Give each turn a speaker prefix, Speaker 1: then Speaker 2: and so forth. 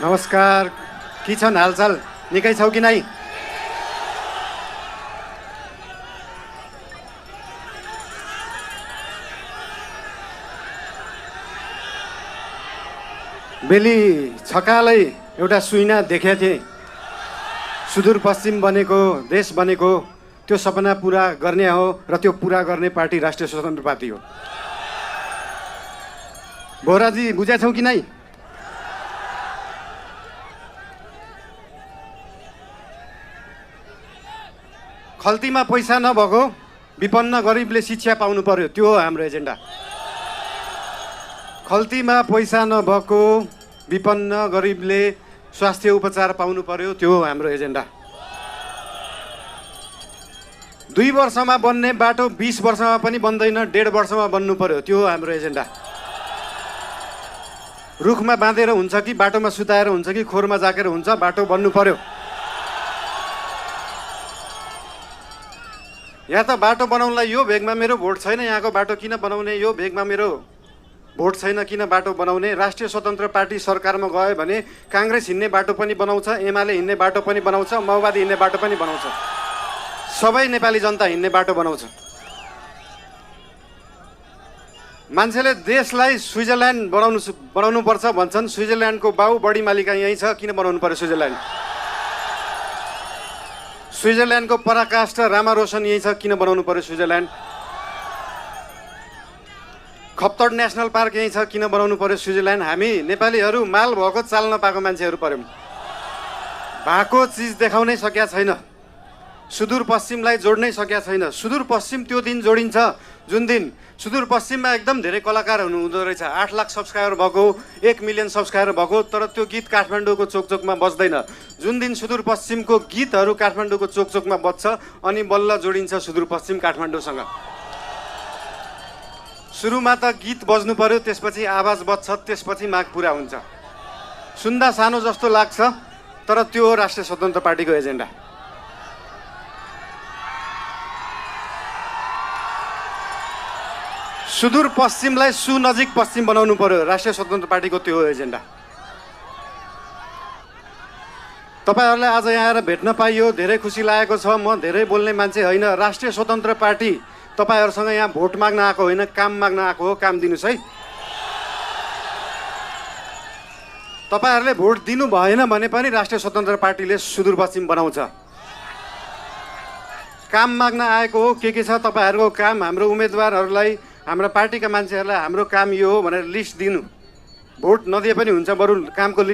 Speaker 1: नमस्कार, के छन् हालचाल? निकै छौ कि नै? बेली छकालै एउटा सुइना देखेको थिएँ। सुदूरपश्चिम बनेको, देश बनेको, त्यो सपना पुरा गर्ने हो र त्यो पुरा गर्ने पार्टी राष्ट्रिय स्वतन्त्र पार्टी हो। बोहराजी बुझेछौ कि नै? खल्तीमा पैसा नभएको विपन्न गरिबले शिक्षा पाउनु पर्यो, त्यो हो हाम्रो एजेन्डा। खल्तीमा पैसा नभएको विपन्न गरिबले स्वास्थ्य उपचार पाउनु पर्यो, त्यो हो हाम्रो एजेन्डा। 2 वर्षमा बन्ने बाटो 20 वर्षमा पनि बन्दैन, 1.5 वर्षमा बन्नु पर्यो, त्यो हो हाम्रो एजेन्डा। रुखमा बाँधेर हुन्छ कि बाटोमा सुताएर हुन्छ कि खोरमा जाकेर हुन्छ, बाटो बन्नु पर्यो। या त बाटो बनाउनलाई यो भेगमा मेरो भोट छैन, यहाँको बाटो किन बनाउने, यो भेगमा मेरो भोट छैन किन बाटो बनाउने। राष्ट्रिय स्वतन्त्र पार्टी सरकारमा गयो भने काङ्ग्रेस हिँड्ने बाटो पनि बनाउँछ, एमाले हिँड्ने बाटो पनि बनाउँछ, माओवादी हिँड्ने बाटो पनि बनाउँछ, सबै नेपाली जनता हिँड्ने बाटो बनाउँछ। मान्छेले देशलाई स्विजरल्यान्ड बनाउनु पर्छ भन्छन्। स्विजरल्यान्डको बाउ बढी मालिका यहीँ छ, किन बनाउनु पर्यो स्विजरल्यान्ड? स्विजरल्यान्डको पराकाष्ठ रामा रोशन यहीँ छ, किन बनाउनु पर्यो स्विजरल्यान्ड? खप्तड नेसनल पार्क यहीँ छ, किन बनाउनु पर्यो स्विजरल्यान्ड? हामी नेपालीहरू माल भएको चाल नपाएको मान्छेहरू पर्यौँ। भएको चिज देखाउनै सकेका छैन, सुदूरपश्चिमलाई जोड्नै सकेका छैन। सुदूरपश्चिम त्यो दिन जोडिन्छ जुन दिन सुदूरपश्चिममा एकदम धेरै कलाकारहरू हुँदो रहेछ। 8 लाख सब्सक्राइबर भएको, 1 मिलियन सब्सक्राइबर भएको, तर त्यो गीत काठमाडौँको चोकचोकमा बज्दैन। जुन दिन सुदूरपश्चिमको गीतहरू काठमाडौँको चोकचोकमा बज्छ अनि बल्ल जोडिन्छ सुदूरपश्चिम काठमाडौँसँग। सुरुमा त गीत बज्नु पर्यो, त्यसपछि आवाज बज्छ, त्यसपछि माग पुरा हुन्छ। सुन्दा सानो जस्तो लाग्छ, तर त्यो हो राष्ट्रिय स्वतन्त्र पार्टीको एजेन्डा। सुदूरपश्चिमलाई सुनजिक पश्चिम बनाउनु पर्यो, राष्ट्रिय स्वतन्त्र पार्टीको त्यो हो एजेन्डा। तपाईँहरूलाई आज यहाँ आएर भेट्न पाइयो, धेरै खुसी लागेको छ। म धेरै बोल्ने मान्छे होइन। राष्ट्रिय स्वतन्त्र पार्टी तपाईँहरूसँग यहाँ भोट माग्न आएको होइन, काम माग्न आएको हो। काम दिनुहोस् है। तपाईँहरूले भोट दिनु भएन भने पनि राष्ट्रिय स्वतन्त्र पार्टीले सुदूरपश्चिम बनाउँछ। काम माग्न आएको हो। के छ तपाईँहरूको काम? हाम्रो उम्मेदवारहरूलाई, हाम्रा पार्टीका मान्छेहरूलाई हाम्रो काम यो हो भनेर लिस्ट दिनु। भोट नदिए पनि हुन्छ, बरु कामको